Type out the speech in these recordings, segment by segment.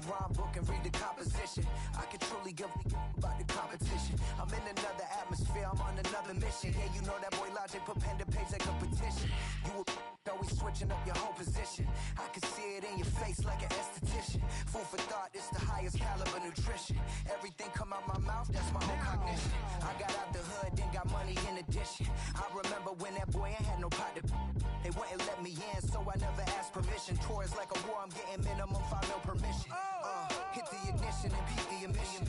rhyme book and read the composition. I can truly give about the competition. I'm in another atmosphere, I'm on another mission. Yeah, you know that boy Logic put pen to page like a petition. You always switching up your whole position. I can see it in your face like an esthetician. Food for thought, it's the highest caliber nutrition. Everything come out my mouth, that's my own cognition. I got out the hood, then got money in addition. I remember when that boy ain't had no pot to. They wouldn't let me in, so I never asked permission. Tours like a war, I'm getting minimum 5 mil permission. Hit the ignition and beat the emission.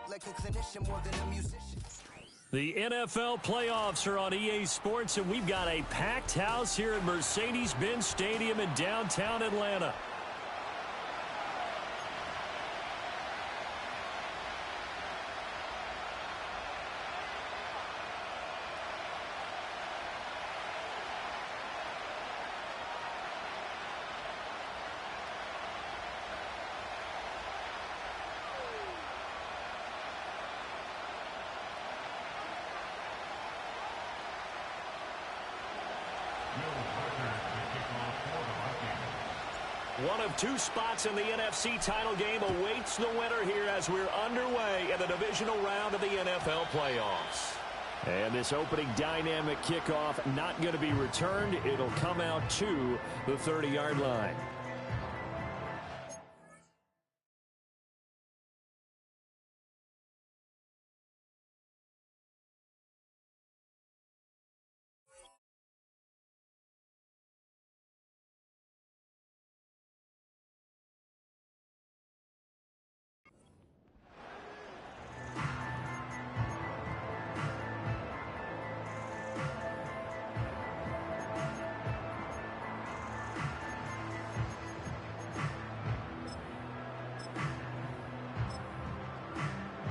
Like a clinician more than a musician. The NFL playoffs are on EA Sports, and we've got a packed house here at Mercedes-Benz Stadium in downtown Atlanta. One of 2 spots in the NFC title game awaits the winner here as we're underway in the divisional round of the NFL playoffs. And this opening dynamic kickoff not going to be returned. It'll come out to the 30-yard line.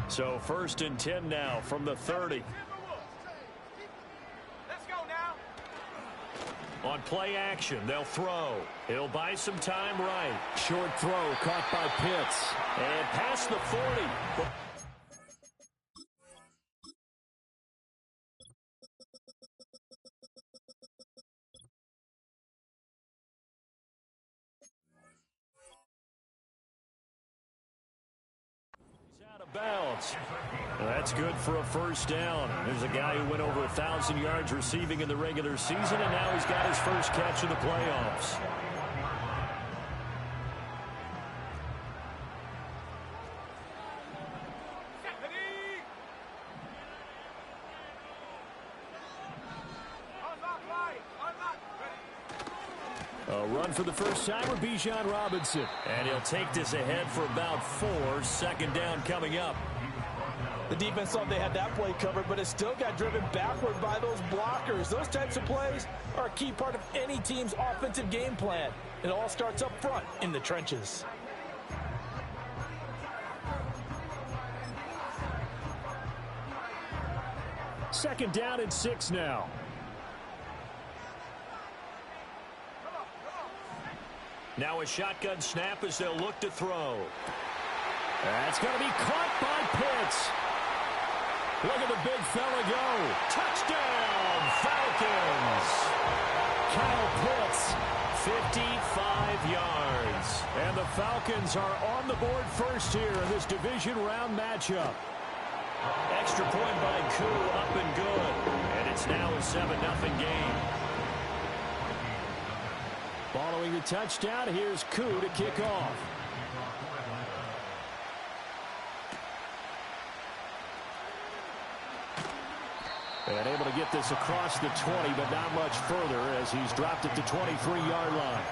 So 1st and 10 now from the 30. Let's go now. On play action, they'll throw. He'll buy some time right. Short throw caught by Pitts. And past the 40. Bounds. That's good for a 1st down. There's a guy who went over 1,000 yards receiving in the regular season, and now he's got his first catch of the playoffs. A run for the first timer, Bijan Robinson. And he'll take this ahead for about 4. 2nd down coming up. The defense thought they had that play covered, but it still got driven backward by those blockers. Those types of plays are a key part of any team's offensive game plan. It all starts up front in the trenches. Second down and 6 now. Now a shotgun snap as they'll look to throw. That's going to be caught by Pitts. Look at the big fella go. Touchdown, Falcons. Kyle Pitts, 55 yards. And the Falcons are on the board first here in this division round matchup. Extra point by Koo, up and good. And it's now a 7-0 game. Following the touchdown, here's Koo to kick off. And able to get this across the 20, but not much further as he's dropped it to 23-yard line.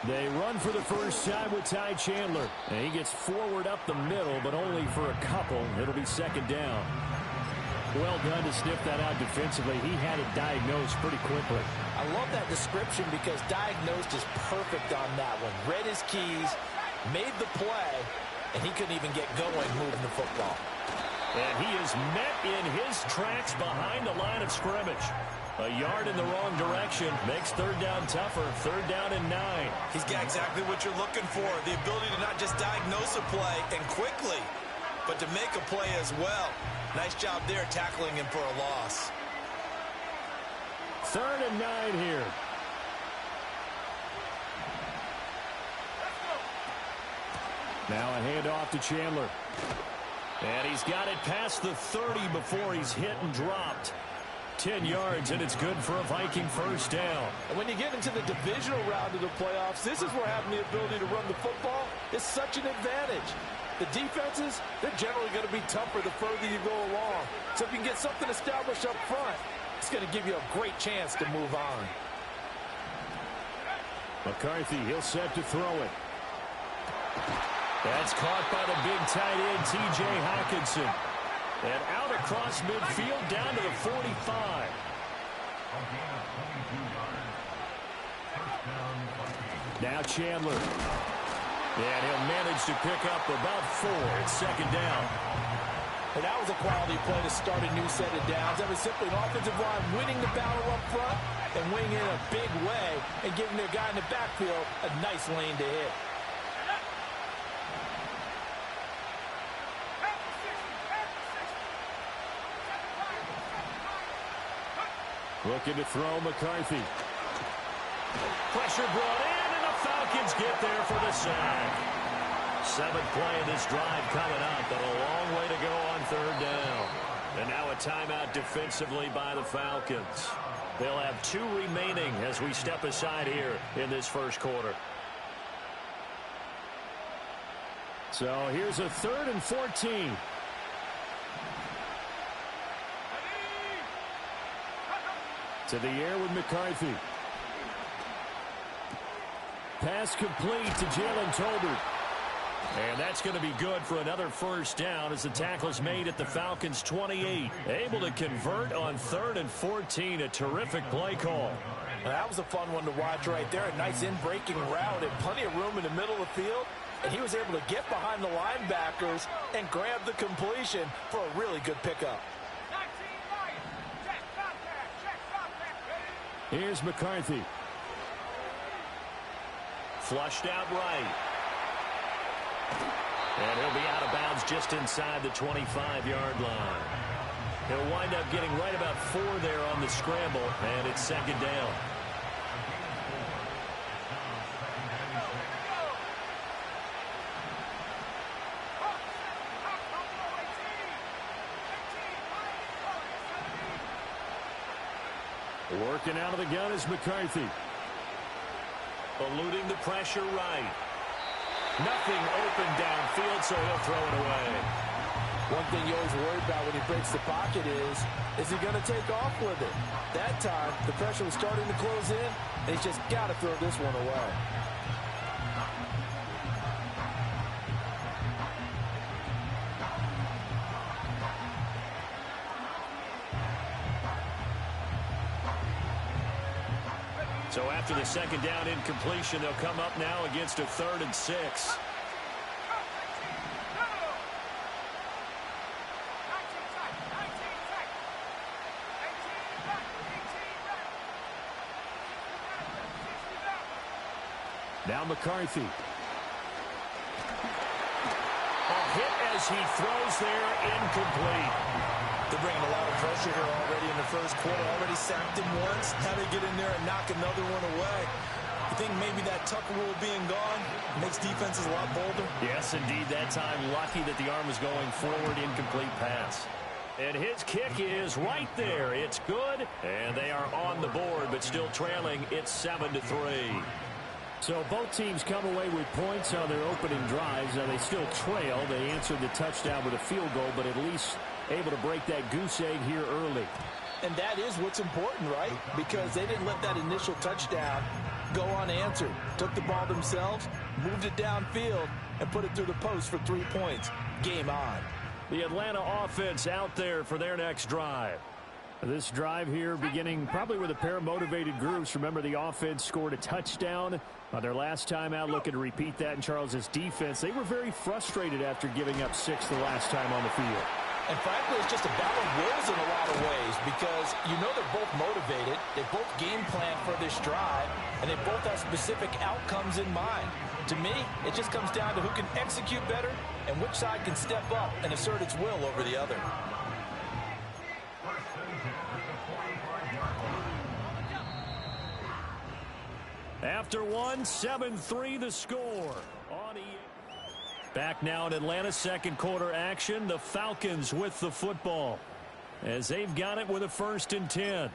They run for the first time with Ty Chandler. And he gets forward up the middle, but only for a couple. It'll be 2nd down. Well done to sniff that out defensively. He had it diagnosed pretty quickly. I love that description because diagnosed is perfect on that one. Read his keys, made the play, and he couldn't even get going moving the football. And he is met in his tracks behind the line of scrimmage. A yard in the wrong direction makes third down tougher. Third down and 9. He's got exactly what you're looking for. The ability to not just diagnose a play and quickly, but to make a play as well. Nice job there tackling him for a loss. Third and 9 here. Now a handoff to Chandler. And he's got it past the 30 before he's hit and dropped. 10 yards, and it's good for a Viking first down. And when you get into the divisional round of the playoffs, this is where having the ability to run the football is such an advantage. The defenses, they're generally going to be tougher the further you go along. So if you can get something established up front, it's going to give you a great chance to move on. McCarthy, he'll set to throw it. That's caught by the big tight end, T.J. Hawkinson. And out across midfield, down to the 45. Now Chandler. And he'll manage to pick up about 4. It's second down. And that was a quality play to start a new set of downs. That was simply an offensive line winning the battle up front and winning in a big way and giving their guy in the backfield a nice lane to hit. Looking to throw McCarthy. Pressure brought in, and the Falcons get there for the sack. 7th play of this drive coming up, but a long way to go on third down. And now a timeout defensively by the Falcons. They'll have 2 remaining as we step aside here in this first quarter. So here's a 3rd and 14. To the air with McCarthy. Pass complete to Jalen Tolbert. And that's going to be good for another first down as the tackle's made at the Falcons' 28. Able to convert on 3rd and 14. A terrific play call. Well, that was a fun one to watch right there. A nice in-breaking route and plenty of room in the middle of the field. And he was able to get behind the linebackers and grab the completion for a really good pickup. Here's McCarthy. Flushed out right. And he'll be out of bounds just inside the 25-yard line. He'll wind up getting right about 4 there on the scramble, and it's second down. Working out of the gun is McCarthy. Eluding the pressure right. Nothing open downfield, so he'll throw it away. One thing you always worry about when he breaks the pocket is he going to take off with it? That time, the pressure was starting to close in, and he's just got to throw this one away. So after the second down incompletion, they'll come up now against a 3rd and 6. Now McCarthy. A hit as he throws there, incomplete. They're bringing a lot of pressure here already in the first quarter. Already sacked him once. How they get in there and knock another one away. You think maybe that Tucker rule being gone makes defenses a lot bolder? Yes, indeed. That time, lucky that the arm was going forward, incomplete pass. And his kick is right there. It's good, and they are on the board, but still trailing. It's 7-3. So both teams come away with points on their opening drives. Now they still trail. They answered the touchdown with a field goal, but at least able to break that goose egg here early. And that is what's important, right? Because they didn't let that initial touchdown go unanswered. Took the ball themselves, moved it downfield, and put it through the post for 3 points. Game on. The Atlanta offense out there for their next drive. This drive here beginning probably with a pair of motivated groups. Remember, the offense scored a touchdown on their last time out, looking to repeat that in Charles' defense. They were very frustrated after giving up 6 the last time on the field. And frankly, it's just a battle of wills in a lot of ways because you know they're both motivated, they both game plan for this drive, and they both have specific outcomes in mind. To me, it just comes down to who can execute better and which side can step up and assert its will over the other. After 7-3 the score. Back now in Atlanta, second quarter action. The Falcons with the football as they've got it with a 1st and 10.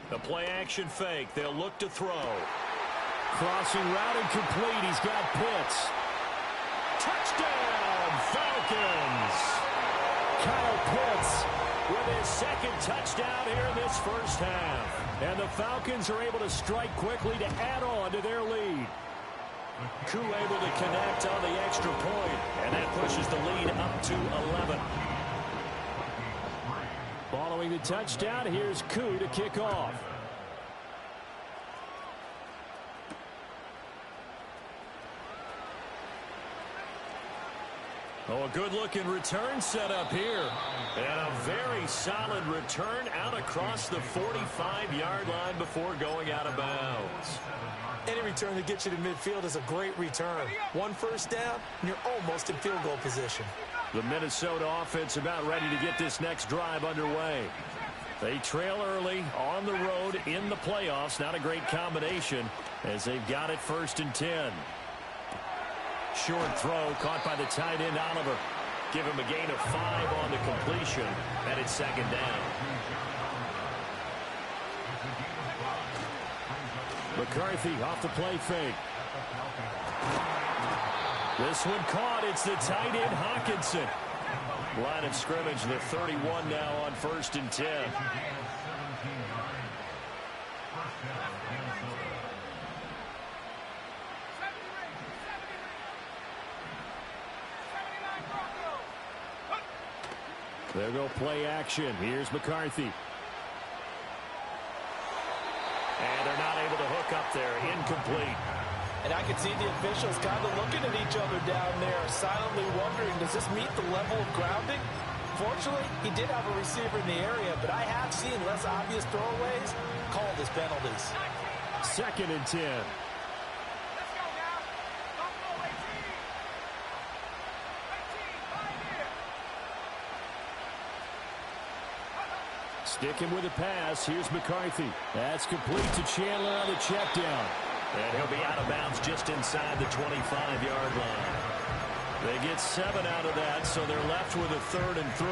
The play action fake. They'll look to throw. Crossing route and complete. He's got Pitts. Touchdown, Falcons. Kyle Pitts with his second touchdown here in this first half. And the Falcons are able to strike quickly to add on to their lead. Koo able to connect on the extra point, and that pushes the lead up to 11. Following the touchdown, here's Koo to kick off. Oh, a good-looking return set up here. And a very solid return out across the 45-yard line before going out of bounds. Any return that gets you to midfield is a great return. 1 first down, and you're almost in field goal position. The Minnesota offense about ready to get this next drive underway. They trail early on the road in the playoffs. Not a great combination as they've got it 1st and 10. Short throw caught by the tight end Oliver. Give him a gain of 5 on the completion, and it's 2nd down. McCarthy off the play fake. This one caught. It's the tight end Hawkinson. Line of scrimmage, the 31 now on 1st and 10. There go play action. Here's McCarthy. And they're not able to hook up there. Incomplete. And I can see the officials kind of looking at each other down there, silently wondering, does this meet the level of grounding? Fortunately, he did have a receiver in the area, but I have seen less obvious throwaways called as penalties. 2nd and 10. Sticking with the pass. Here's McCarthy. That's complete to Chandler on the check down. And he'll be out of bounds just inside the 25-yard line. They get 7 out of that, so they're left with a 3rd and 3.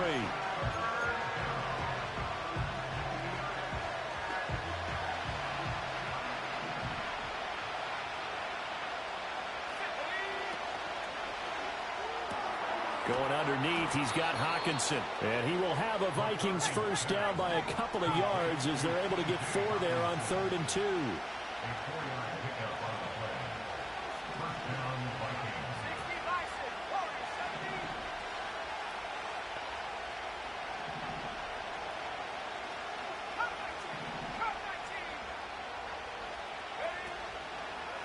Going underneath, he's got Hawkinson. And he will have a Vikings 1st down by a couple of yards as they're able to get 4 there on 3rd and 2.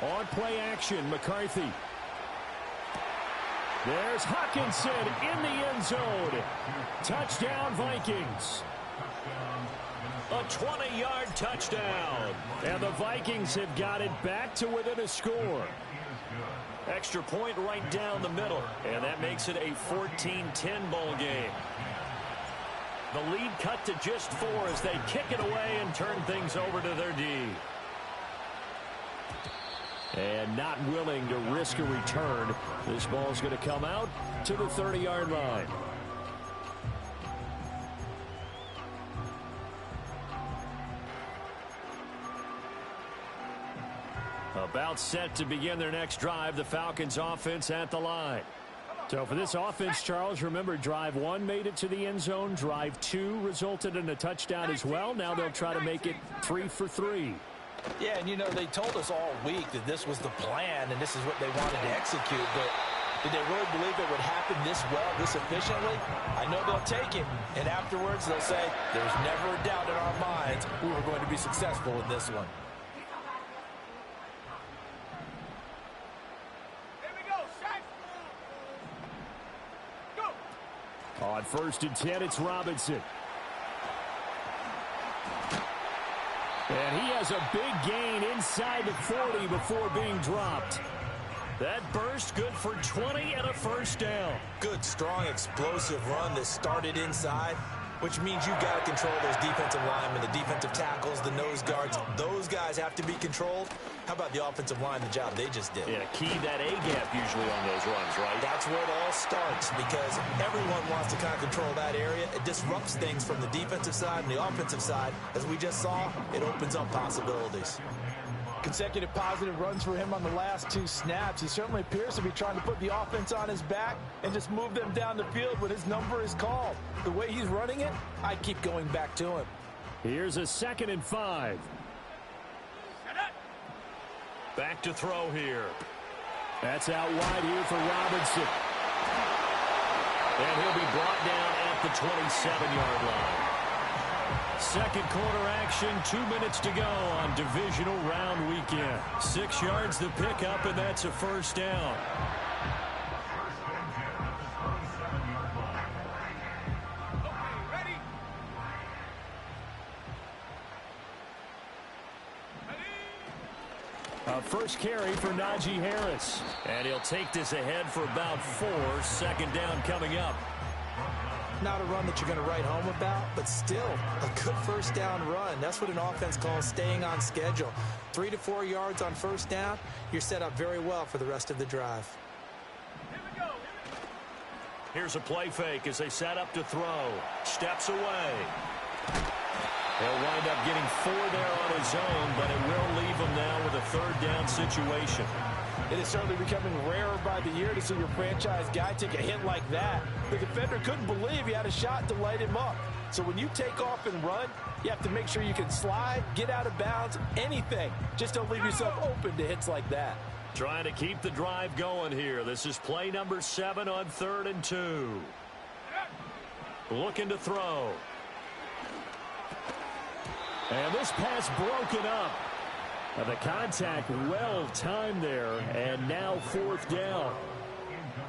On play action, McCarthy. There's Hawkinson in the end zone. Touchdown, Vikings. A 20-yard touchdown. And the Vikings have got it back to within a score. Extra point right down the middle. And that makes it a 14-10 ball game. The lead cut to just 4 as they kick it away and turn things over to their D. And not willing to risk a return. This ball's going to come out to the 30-yard line. About set to begin their next drive. The Falcons offense at the line. So for this offense, Charles, remember, drive 1 made it to the end zone. Drive 2 resulted in a touchdown as well. Now they'll try to make it 3 for 3. Yeah, and, you know, they told us all week that this was the plan and this is what they wanted to execute. But did they really believe it would happen this well, this efficiently? I know they'll take it, and afterwards they'll say, there's never a doubt in our minds we were going to be successful in this one. On 1st and 10, it's Robinson. And he has a big gain inside the 40 before being dropped. That burst good for 20 and a first down. Good, strong, explosive run that started inside, which means you got to control those defensive linemen, the defensive tackles, the nose guards. Those guys have to be controlled. How about the offensive line, the job they just did? Yeah, key that A-gap usually on those runs, right? That's where it all starts because everyone wants to kind of control that area. It disrupts things from the defensive side and the offensive side. As we just saw, it opens up possibilities. Consecutive positive runs for him on the last 2 snaps. He certainly appears to be trying to put the offense on his back and just move them down the field when his number is called. The way he's running it, I keep going back to him. Here's a 2nd and 5. Back to throw here. That's out wide here for Robinson. And he'll be brought down at the 27-yard line. Second quarter action, 2 minutes to go on Divisional round weekend. 6 yards the pickup, and that's a first down. First carry for Najee Harris. And he'll take this ahead for about 4. 2nd down coming up. Not a run that you're going to write home about, but still a good first down run. That's what an offense calls staying on schedule. 3 to 4 yards on first down, you're set up very well for the rest of the drive. Here's a play fake as they set up to throw. Steps away. He'll wind up getting 4 there on his own, but it will leave him now with a 3rd down situation. It is certainly becoming rarer by the year to see your franchise guy take a hit like that. The defender couldn't believe he had a shot to light him up. So when you take off and run, you have to make sure you can slide, get out of bounds, anything. Just don't leave yourself open to hits like that. Trying to keep the drive going here. This is play number 7 on 3rd and 2. Looking to throw. And this pass broken up. The contact well timed there, and now 4th down.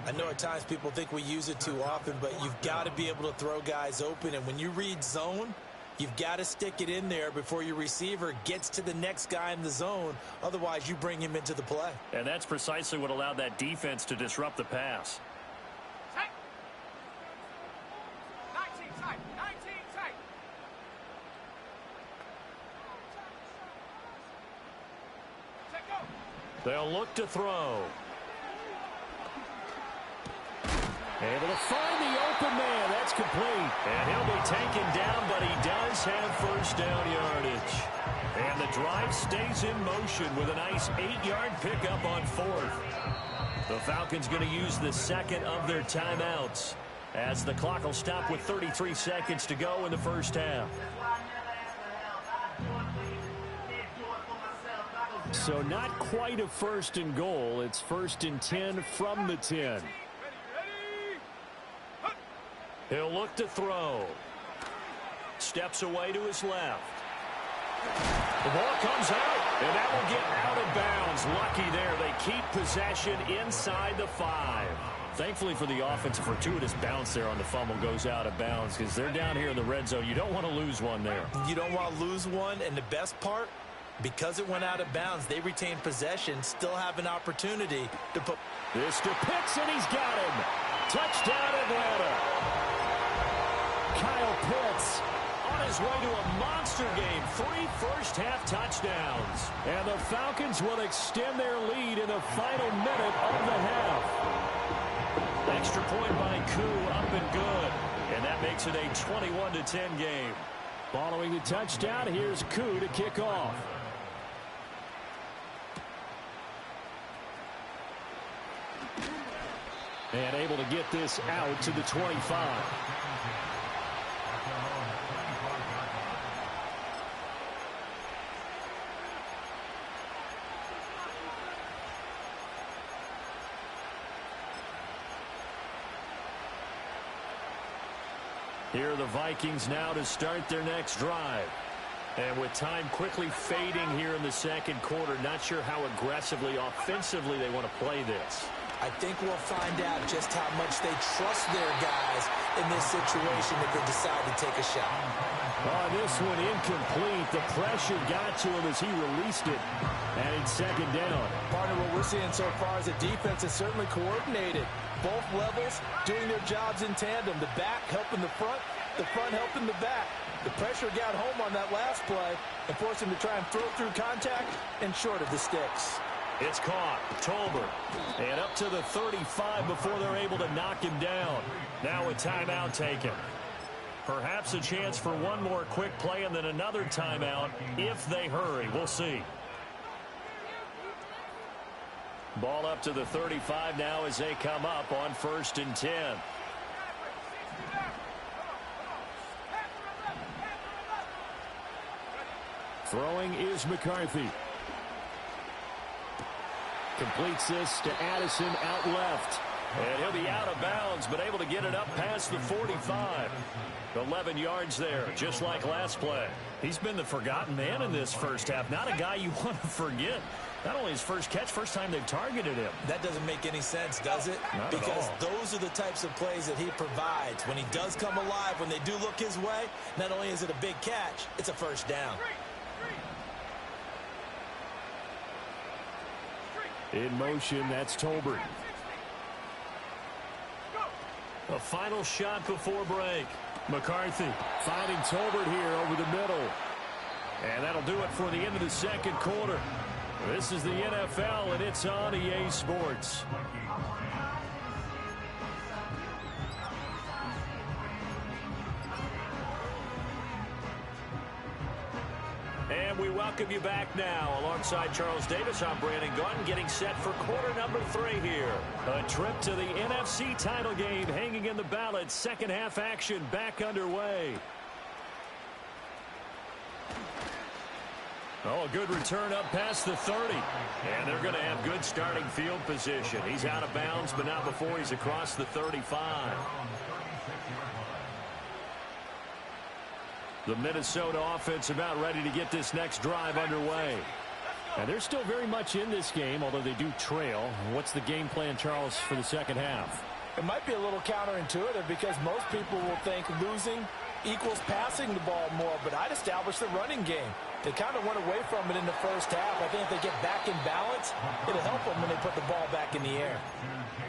I know at times people think we use it too often, but you've got to be able to throw guys open. And when you read zone, you've got to stick it in there before your receiver gets to the next guy in the zone. Otherwise, you bring him into the play. And that's precisely what allowed that defense to disrupt the pass. They'll look to throw. Able to find the open man. That's complete. And he'll be taken down, but he does have first down yardage. And the drive stays in motion with a nice 8-yard pickup on 4th. The Falcons going to use the 2nd of their timeouts as the clock will stop with 33 seconds to go in the first half. So not quite a 1st and goal. It's 1st and 10 from the 10. He'll look to throw. Steps away to his left. The ball comes out, and that will get out of bounds. Lucky there. They keep possession inside the 5. Thankfully for the offense, a fortuitous bounce there on the fumble goes out of bounds because they're down here in the red zone. You don't want to lose one there. You don't want to lose one, and the best part, because it went out of bounds, they retain possession, still have an opportunity to put. This to Pitts, and he's got him. Touchdown, Atlanta. Kyle Pitts on his way to a monster game. 3 first-half touchdowns. And the Falcons will extend their lead in the final minute of the half. Extra point by Koo, up and good. And that makes it a 21-10 game. Following the touchdown, here's Koo to kick off. And able to get this out to the 25. Here are the Vikings now to start their next drive. And with time quickly fading here in the second quarter, not sure how aggressively, offensively they want to play this. I think we'll find out just how much they trust their guys in this situation if they decide to take a shot. This one incomplete. The pressure got to him as he released it. And it's second down. Partner, what we're seeing so far is a defense is certainly coordinated. Both levels doing their jobs in tandem. The back helping the front helping the back. The pressure got home on that last play and forced him to try and throw through contact and short of the sticks. It's caught. Tolbert. And up to the 35 before they're able to knock him down. Now a timeout taken. Perhaps a chance for one more quick play and then another timeout if they hurry. We'll see. Ball up to the 35 now as they come up on 1st and 10. Throwing is McCarthy. Completes this to Addison out left. And he'll be out of bounds, but able to get it up past the 45. 11 yards there, just like last play. He's been the forgotten man in this first half. Not a guy you want to forget. Not only his first catch, first time they've targeted him. That doesn't make any sense, does it? Not because those are the types of plays that he provides. When he does come alive, when they do look his way, not only is it a big catch, it's a first down. In motion, that's Tolbert. A final shot before break. McCarthy finding Tolbert here over the middle. And that'll do it for the end of the second quarter. This is the NFL, and it's on EA Sports. And we welcome you back now. Alongside Charles Davis, I'm Brandon Gunn, getting set for quarter number 3 here. A trip to the NFC title game hanging in the balance. Second half action back underway. Oh, a good return up past the 30. And they're going to have good starting field position. He's out of bounds, but not before he's across the 35. The Minnesota offense about ready to get this next drive underway. And they're still very much in this game, although they do trail. What's the game plan, Charles, for the second half? It might be a little counterintuitive because most people will think losing equals passing the ball more, but I'd establish the running game. They kind of went away from it in the first half. I think if they get back in balance, it'll help them when they put the ball back in the air.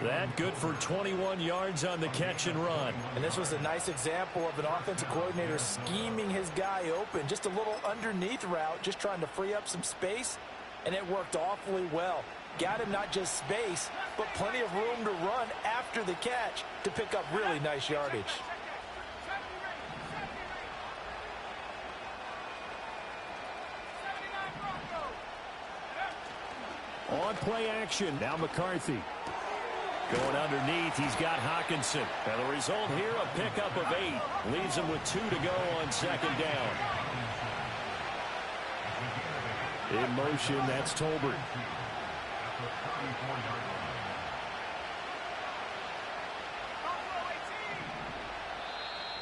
That good for 21 yards on the catch and run. And this was a nice example of an offensive coordinator scheming his guy open. Just a little underneath route, just trying to free up some space, and it worked awfully well. Got him not just space, but plenty of room to run after the catch to pick up really nice yardage. On play action, now McCarthy. Going underneath, he's got Hawkinson. And the result here, a pickup of 8. Leaves him with 2 to go on second down. In motion, that's Tolbert.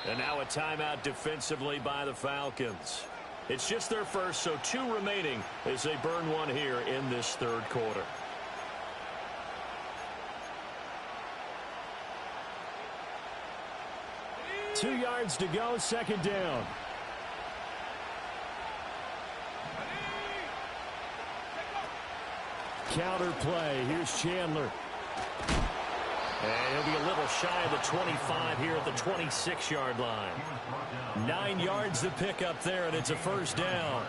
And now a timeout defensively by the Falcons. It's just their first, so 2 remaining as they burn one here in this third quarter. Two yards to go, second down. Counter play. Here's Chandler. And he'll be a little shy of the 25 here at the 26-yard line. 9 yards to pick up there, and it's a first down.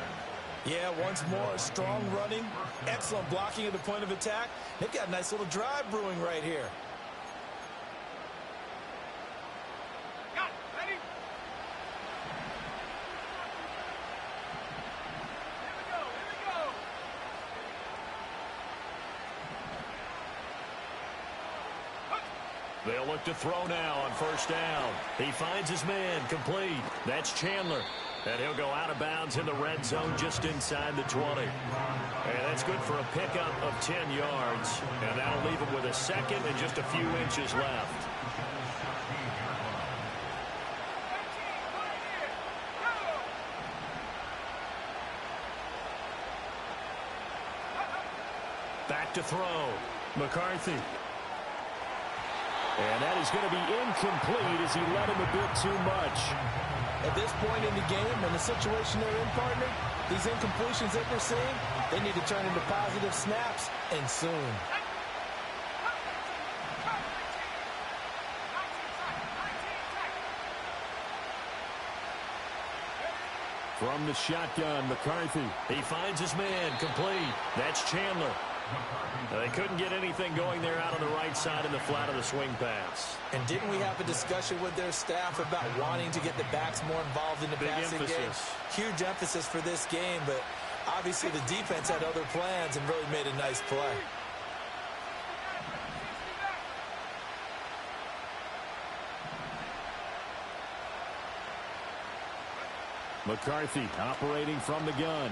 Yeah, once more, strong running, excellent blocking at the point of attack. They've got a nice little drive brewing right here. They'll look to throw now on first down. He finds his man, complete. That's Chandler. And he'll go out of bounds in the red zone just inside the 20. And that's good for a pickup of 10 yards. And that'll leave him with a second and just a few inches left. Back to throw. McCarthy. And that is going to be incomplete as he led him a bit too much. At this point in the game and the situation they're in, partner, these incompletions that they're seeing, they need to turn into positive snaps, and soon. From the shotgun, McCarthy. He finds his man, complete. That's Chandler. They couldn't get anything going there out on the right side in the flat of the swing pass. And didn't we have a discussion with their staff about wanting to get the backs more involved in the passing game? Huge emphasis for this game, but obviously the defense had other plans and really made a nice play. McCarthy operating from the gun.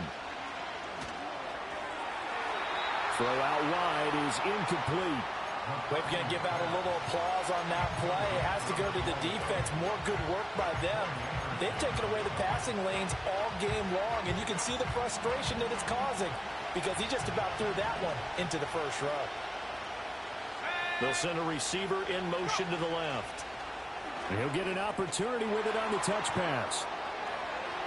Throw out wide is incomplete. We're going to give out a little applause on that play. It has to go to the defense. More good work by them. They've taken away the passing lanes all game long, and you can see the frustration that it's causing because he just about threw that one into the first row. They'll send a receiver in motion to the left. And he'll get an opportunity with it on the touch pass.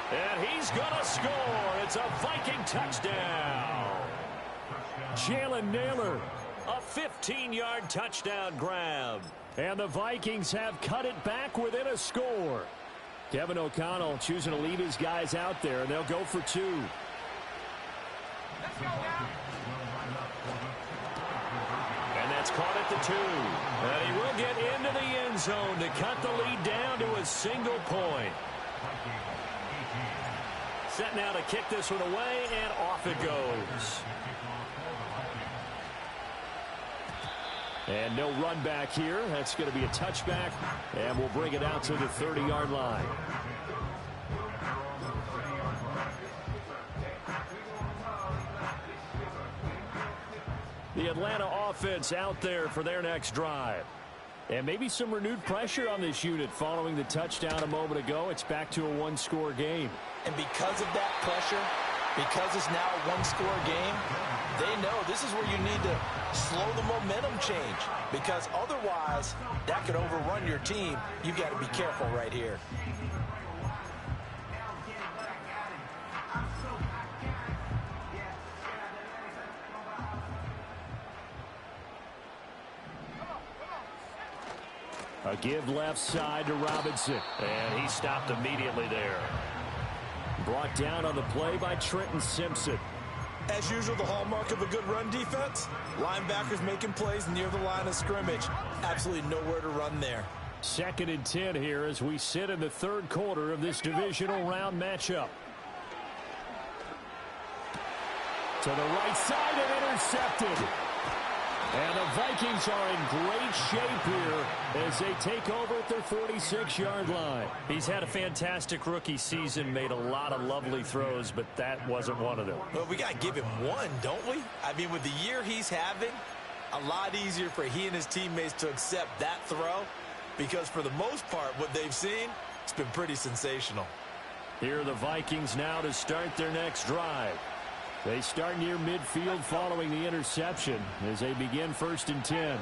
And he's going to score. It's a Viking touchdown. Jalen Naylor, a 15-yard touchdown grab. And the Vikings have cut it back within a score. Kevin O'Connell choosing to leave his guys out there, and they'll go for two. And that's caught at the 2. And he will get into the end zone to cut the lead down to a single point. Set now to kick this one away, and off it goes. And no run back here. That's going to be a touchback, and we'll bring it out to the 30-yard line. The Atlanta offense out there for their next drive. And maybe some renewed pressure on this unit following the touchdown a moment ago. It's back to a one-score game. And because of that pressure, because it's now a one-score game, they know this is where you need to slow the momentum change, because otherwise that could overrun your team. You've got to be careful right here. A give left side to Robinson, and he stopped immediately there. Brought down on the play by Trenton Simpson. As usual, the hallmark of a good run defense, linebackers making plays near the line of scrimmage. Absolutely nowhere to run there. 2nd and 10 here as we sit in the third quarter of this divisional round matchup. To the right side and intercepted. And the Vikings are in great shape here as they take over at their 46-yard line. He's had a fantastic rookie season, made a lot of lovely throws, but that wasn't one of them. Well, we got to give him one, don't we? I mean, with the year he's having, a lot easier for he and his teammates to accept that throw, because for the most part, what they've seen, it's been pretty sensational. Here are the Vikings now to start their next drive. They start near midfield following the interception as they begin 1st and 10.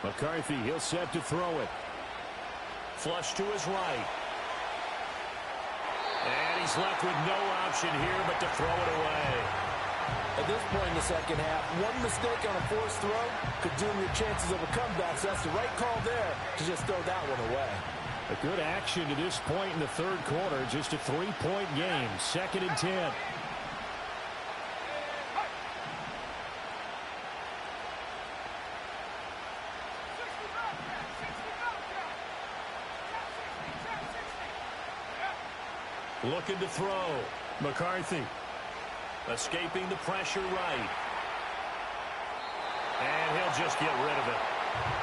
McCarthy, he'll set to throw it. Flush to his right. And he's left with no option here but to throw it away. At this point in the second half, one mistake on a forced throw could doom your chances of a comeback. So that's the right call there to just throw that one away. A good action to this point in the third quarter. Just a 3-point game. 2nd and 10. Looking to throw. McCarthy. Escaping the pressure right. And he'll just get rid of it.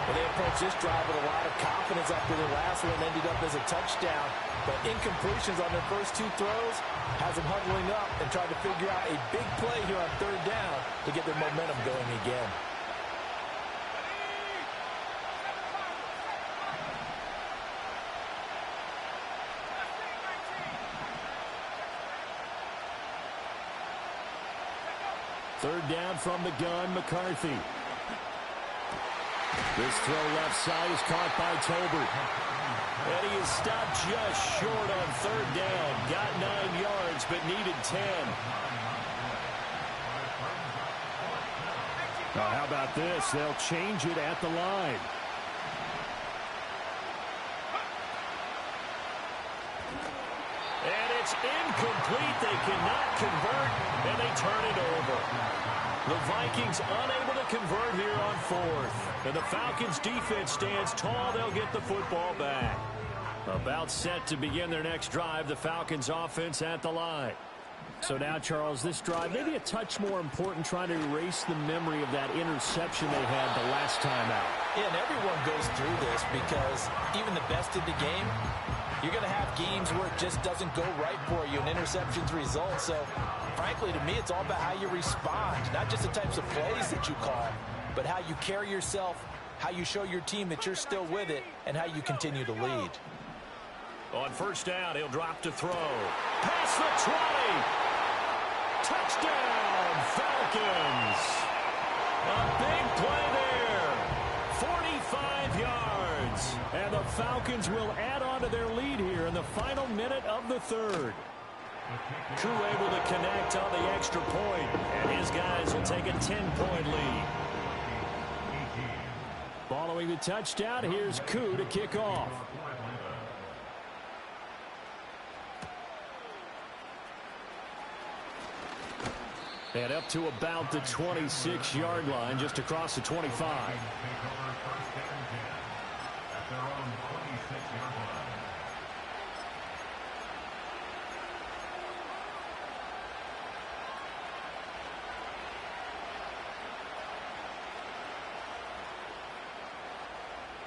Well, they approached this drive with a lot of confidence after the last one ended up as a touchdown. But incompletions on their first two throws has them huddling up and trying to figure out a big play here on third down to get their momentum going again. Third down from the gun, McCarthy. This throw left side is caught by Tolbert. And he is stopped just short on third down. Got 9 yards, but needed 10. Now, how about this? They'll change it at the line. And it's incomplete. They cannot convert, and they turn it over. The Vikings unable to convert here on fourth. And the Falcons defense stands tall. They'll get the football back. About set to begin their next drive. The Falcons offense at the line. So now, Charles, this drive maybe a touch more important, trying to erase the memory of that interception they had the last time out. Yeah, and everyone goes through this because even the best in the game, you're going to have games where it just doesn't go right for you, and interceptions result. So, frankly, to me, it's all about how you respond, not just the types of plays that you call, but how you carry yourself, how you show your team that you're still with it, and how you continue to lead. On first down, he'll drop to throw. Past the 20. Touchdown, Falcons. A big play there. 45 yards. And the Falcons will add on to their lead here in the final minute of the third. Crew able to connect on the extra point, and his guys will take a 10-point lead. Following the touchdown, here's Koo to kick off. And up to about the 26-yard line, just across the 25.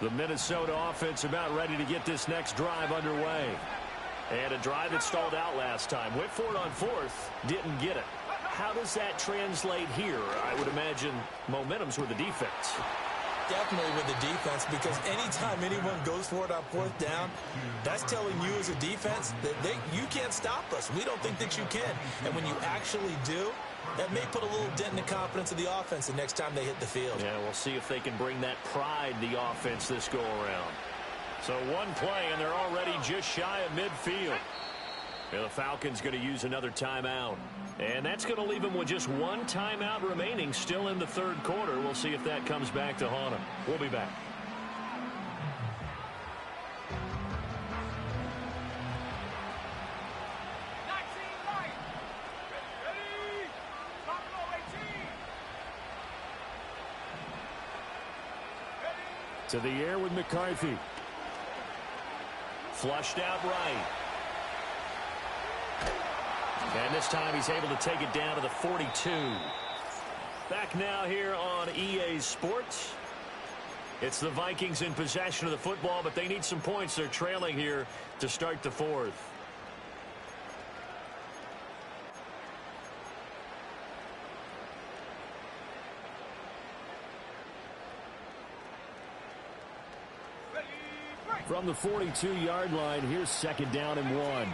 The Minnesota offense about ready to get this next drive underway. And a drive that stalled out last time. Went for it on fourth, didn't get it. How does that translate here? I would imagine momentum's with the defense. Definitely with the defense, because anytime anyone goes for it on fourth down, that's telling you as a defense that you can't stop us. We don't think that you can. And when you actually do, that may put a little dent in the confidence of the offense the next time they hit the field. Yeah, we'll see if they can bring that pride, the offense, this go-around. So one play, and they're already just shy of midfield. And the Falcons going to use another timeout. And that's going to leave them with just one timeout remaining still in the third quarter. We'll see if that comes back to haunt them. We'll be back. To the air with McCarthy. Flushed out right. And this time he's able to take it down to the 42. Back now here on EA Sports. It's the Vikings in possession of the football, but they need some points. They're trailing here to start the fourth. From the 42-yard line, here's second down and 1.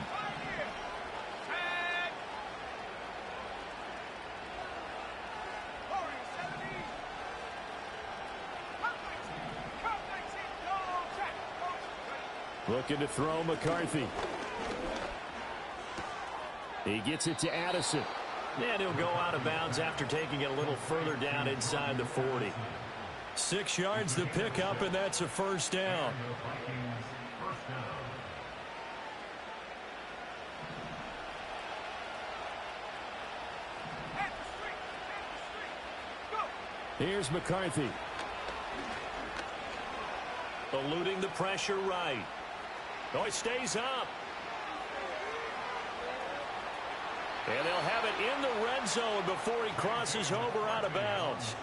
Looking to throw McCarthy. He gets it to Addison. And he'll go out of bounds after taking it a little further down inside the 40. 6 yards to pick up, and that's a first down. Here's McCarthy. Eluding the pressure right. Oh, he stays up. And they'll have it in the red zone before he crosses over out of bounds.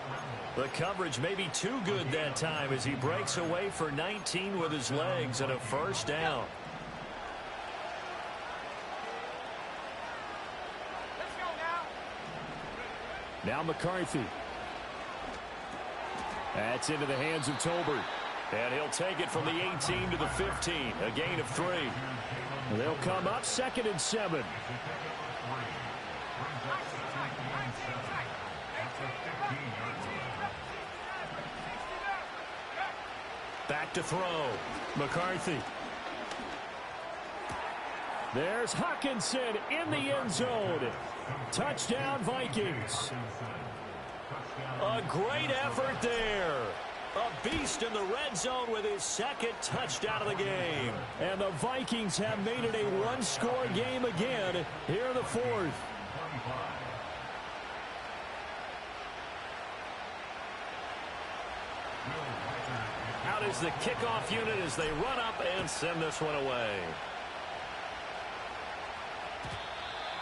The coverage may be too good that time as he breaks away for 19 with his legs and a first down. Let's go now. Now McCarthy. That's into the hands of Tolbert. And he'll take it from the 18 to the 15. A gain of 3. They'll come up 2nd and 7. Back to throw. McCarthy. There's Hawkinson in the end zone. Touchdown, Vikings. A great effort there. A beast in the red zone with his 2nd touchdown of the game. And the Vikings have made it a one-score game again here in the 4th. Out is the kickoff unit as they run up and send this one away.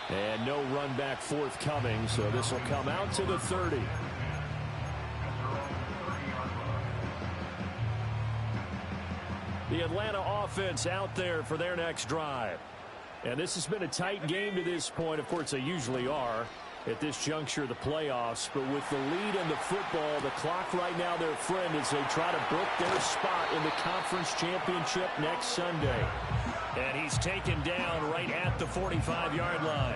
And no run back forthcoming, so this will come out to the 30. The Atlanta offense out there for their next drive. And this has been a tight game to this point. Of course, they usually are at this juncture of the playoffs. But with the lead in the football, the clock right now their friend as they try to book their spot in the conference championship next Sunday. And he's taken down right at the 45-yard line.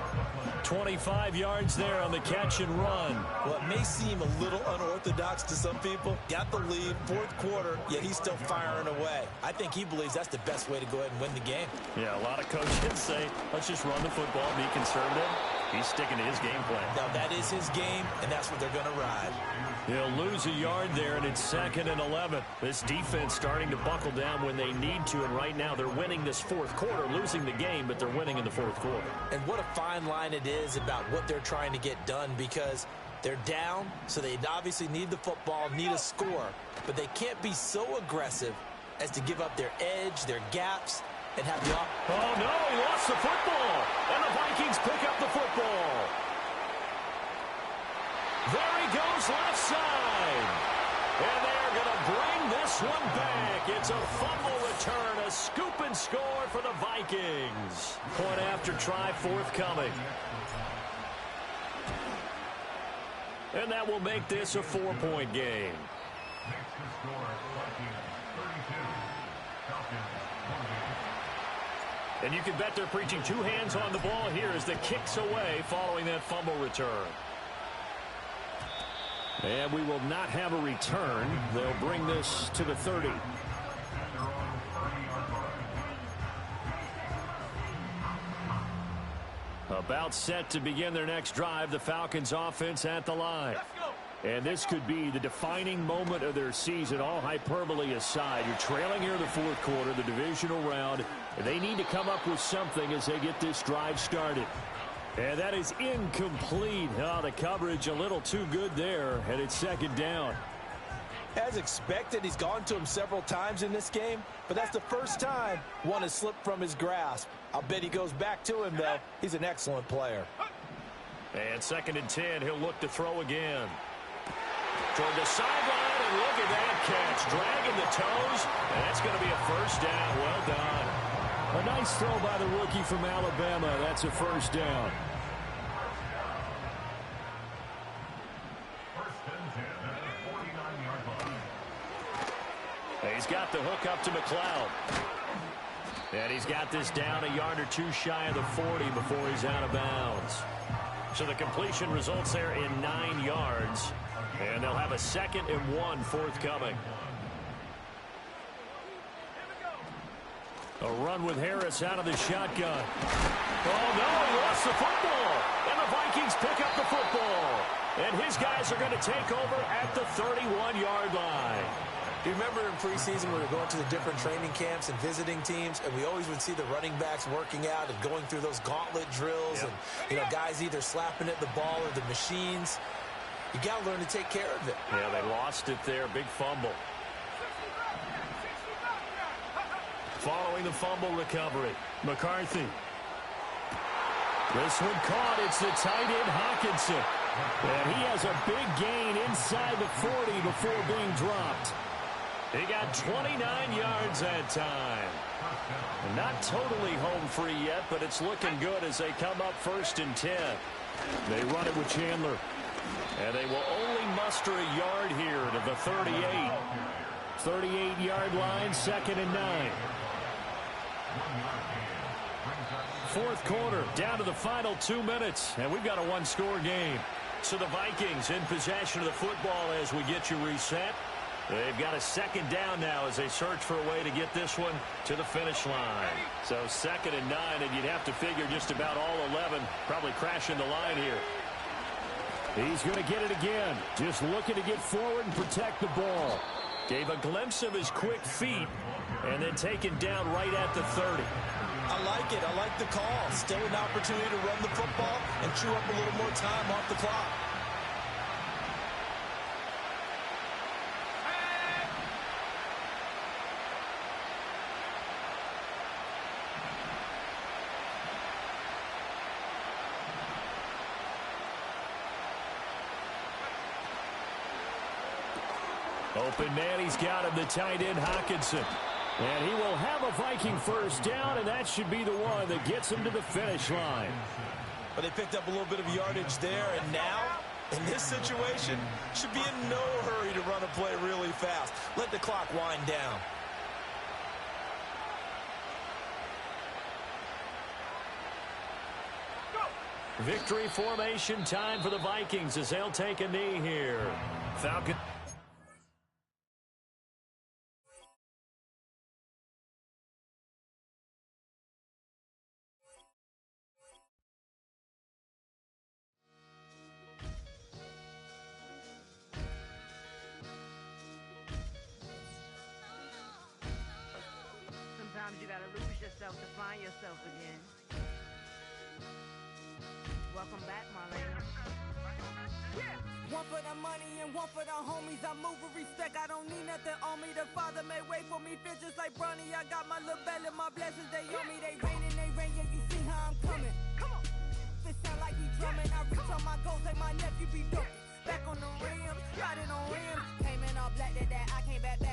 25 yards there on the catch and run. Well, it may seem a little unorthodox to some people. Got the lead, 4th quarter, yet he's still firing away. I think he believes that's the best way to go ahead and win the game. Yeah, a lot of coaches say, let's just run the football, be conservative. He's sticking to his game plan. Now, that is his game, and that's what they're going to ride. He'll lose a yard there, and it's 2nd and 11. This defense starting to buckle down when they need to, and right now they're winning this 4th quarter, losing the game, but they're winning in the 4th quarter. And what a fine line it is about what they're trying to get done, because they're down, so they obviously need the football, need a score, but they can't be so aggressive as to give up their edge, their gaps, and have the Oh, no, he lost the football, and the Vikings pick up the football. There he goes left side. And they're going to bring this one back. It's a fumble return, a scoop and score for the Vikings. Point after try forthcoming. And that will make this a 4-point game. And you can bet they're preaching 2 hands on the ball here as the kick's away following that fumble return. And we will not have a return. They'll bring this to the 30. About set to begin their next drive, the Falcons offense at the line. And this could be the defining moment of their season, all hyperbole aside. You're trailing here in the 4th quarter, the divisional round. They need to come up with something as they get this drive started. And that is incomplete. Oh, the coverage a little too good there, and it's 2nd down. As expected, he's gone to him several times in this game, but that's the first time one has slipped from his grasp. I'll bet he goes back to him, though. He's an excellent player. And 2nd and 10, he'll look to throw again. Toward the sideline, and look at that catch. Dragging the toes, and that's going to be a first down. Well done. A nice throw by the rookie from Alabama. That's a first down. He's got the hook up to McLeod. And he's got this down a yard or 2 shy of the 40 before he's out of bounds. So the completion results there in 9 yards. And they'll have a 2nd and 1 forthcoming. A run with Harris out of the shotgun. Oh, no, he lost the football. And the Vikings pick up the football. And his guys are going to take over at the 31-yard line. You remember in preseason we were going to the different training camps and visiting teams, and we always would see the running backs working out and going through those gauntlet drills, and guys either slapping at the ball or the machines. You got to learn to take care of it. Yeah, they lost it there. Big fumble. Following the fumble recovery, McCarthy. This one caught. It's the tight end, Hawkinson. And he has a big gain inside the 40 before being dropped. He got 29 yards that time. Not totally home free yet, but it's looking good as they come up 1st and 10. They run it with Chandler. And they will only muster a yard here to the 38. 38-yard line, 2nd and 9. 4th quarter, down to the final 2 minutes, and we've got a one-score game. So the Vikings in possession of the football as we get you reset. They've got a 2nd down now as they search for a way to get this one to the finish line. So 2nd and 9, and you'd have to figure just about all 11 probably crashing the line here. He's going to get it again. Just looking to get forward and protect the ball. Gave a glimpse of his quick feet and then taken down right at the 30. I like it. I like the call. Still an opportunity to run the football and chew up a little more time off the clock. Open man, he's got him, the tight end, Hawkinson. And he will have a Viking 1st down, and that should be the one that gets him to the finish line. But they picked up a little bit of yardage there, and now, in this situation, should be in no hurry to run a play really fast. Let the clock wind down. Victory formation time for the Vikings as they'll take a knee here. Falcons. Sometimes you gotta lose yourself to find yourself again. Welcome back, Marlena. One for the money and one for the homies. I move with respect, I don't need nothing on me. The Father may wait for me, feel just like Bronny. I got my little belly, my blessings, they on me. They rain, yeah, you see how I'm coming. Come on. It sound like we drumming. I reach on my goals like my nephew be dope. Back on the rims, riding on rims. Came in all black to that, I came back to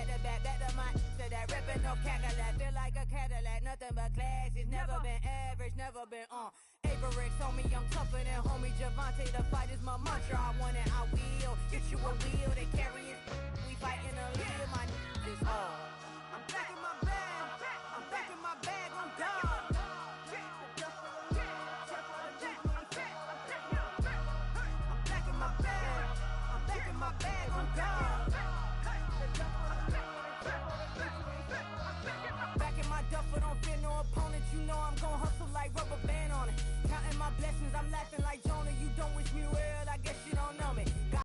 my to that ripping off Cadillac. Feel like a Cadillac, nothing but class. It's never been average, never been on. Averix on me, I'm tougher than homie Javante. The fight is my mantra, I want it, I will. Get you a wheel, they carry it. We fighting a little, my is all. I'm back in my bag, I'm back in my bag, I'm done. Back in my duffel, don't